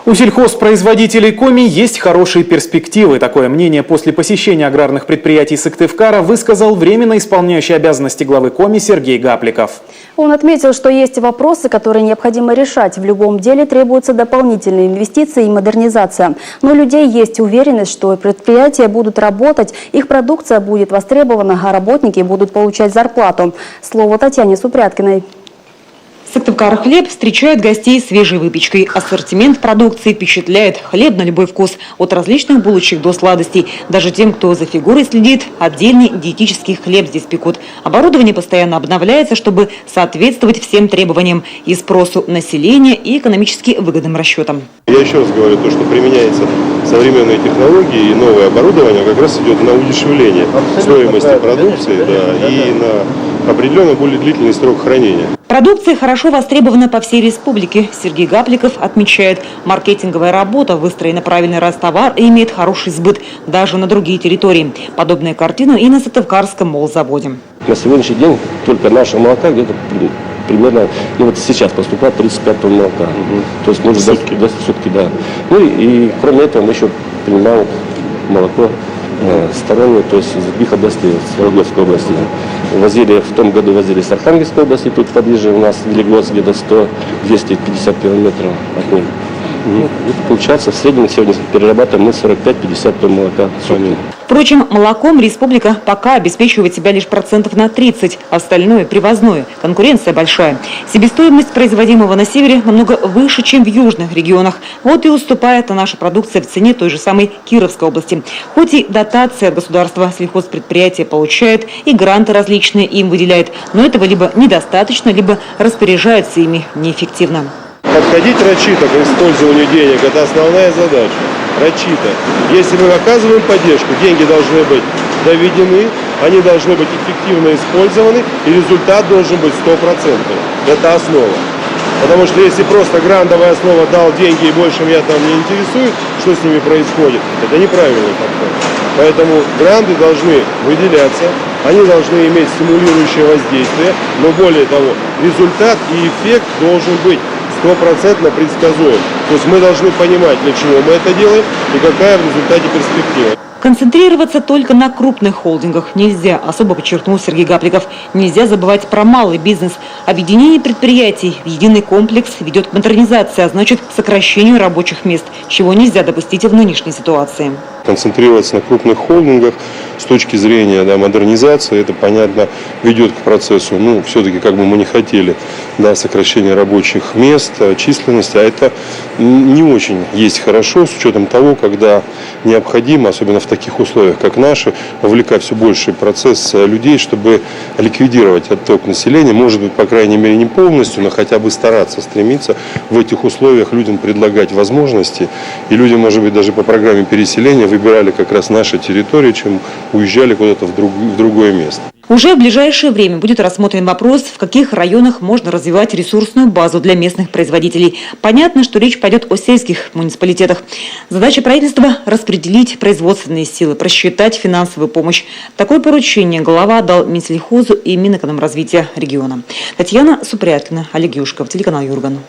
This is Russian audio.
У сельхозпроизводителей Коми есть хорошие перспективы. Такое мнение после посещения аграрных предприятий Сыктывкара высказал временно исполняющий обязанности главы Коми Сергей Гапликов. Он отметил, что есть вопросы, которые необходимо решать. В любом деле требуются дополнительные инвестиции и модернизация. Но у людей есть уверенность, что предприятия будут работать, их продукция будет востребована, а работники будут получать зарплату. Слово Татьяне Супряткиной. Сыктывкар хлеб встречает гостей свежей выпечкой. Ассортимент продукции впечатляет. Хлеб на любой вкус. От различных булочек до сладостей. Даже тем, кто за фигурой следит, отдельный диетический хлеб здесь пекут. Оборудование постоянно обновляется, чтобы соответствовать всем требованиям и спросу населения, и экономически выгодным расчетам. Я еще раз говорю, то, что применяется современные технологии и новое оборудование, как раз идет на удешевление стоимости продукции, да, и на определенно более длительный срок хранения. Продукция хорошо востребована по всей республике. Сергей Гапликов отмечает, маркетинговая работа выстроена правильно, раз товар и имеет хороший сбыт даже на другие территории. Подобная картина и на Сыктывкарском молзаводе. На сегодняшний день только наше молока где-то примерно, вот сейчас поступает 35 тонн молока. То есть может сутки, да. Ну и кроме этого мы еще принимаем молоко сторонние, то есть из других областей, с Вологодской области. В том году возили с Архангельской области, тут поближе у нас Велигорск, где-то 100-250 километров от них. Получается, в среднем сегодня перерабатываем мы 45-50 тонн молока в сутки. Впрочем, молоком республика пока обеспечивает себя лишь процентов на 30, остальное привозное. Конкуренция большая. Себестоимость производимого на севере намного выше, чем в южных регионах. Вот и уступает наша продукция в цене той же самой Кировской области. Хоть и дотации от государства сельхозпредприятия получает, и гранты различные им выделяет, но этого либо недостаточно, либо распоряжаются ими неэффективно. Подходить рачито к использованию денег – это основная задача. Рачито. Если мы оказываем поддержку, деньги должны быть доведены, они должны быть эффективно использованы, и результат должен быть 100%. Это основа. Потому что если просто грантовая основа дал деньги и больше меня там не интересует, что с ними происходит, это неправильный подход. Поэтому гранты должны выделяться, они должны иметь стимулирующее воздействие, но более того, результат и эффект должен быть 100% предсказуем. То есть мы должны понимать, для чего мы это делаем и какая в результате перспектива. Концентрироваться только на крупных холдингах нельзя, особо подчеркнул Сергей Гапликов. Нельзя забывать про малый бизнес. Объединение предприятий в единый комплекс ведет к модернизации, а значит к сокращению рабочих мест, чего нельзя допустить в нынешней ситуации. Концентрироваться на крупных холдингах с точки зрения модернизации, это, понятно, ведет к процессу, все-таки, как бы мы не хотели, сокращения рабочих мест, численности, а это не очень есть хорошо с учетом того, когда необходимо, особенно в таких условиях, как наши, вовлекать все больший процесс людей, чтобы ликвидировать отток населения, может быть, по крайней мере, не полностью, но хотя бы стараться, стремиться в этих условиях людям предлагать возможности, и люди, может быть, даже по программе переселения выбирали как раз наши территории, чем уезжали куда-то в другое место. Уже в ближайшее время будет рассмотрен вопрос, в каких районах можно развивать ресурсную базу для местных производителей. Понятно, что речь пойдет о сельских муниципалитетах. Задача правительства – распределить производственные силы, просчитать финансовую помощь. Такое поручение глава дал Минсельхозу и Минэкономразвития региона. Татьяна Супряткина, Олег Юшков, телеканал Юрган.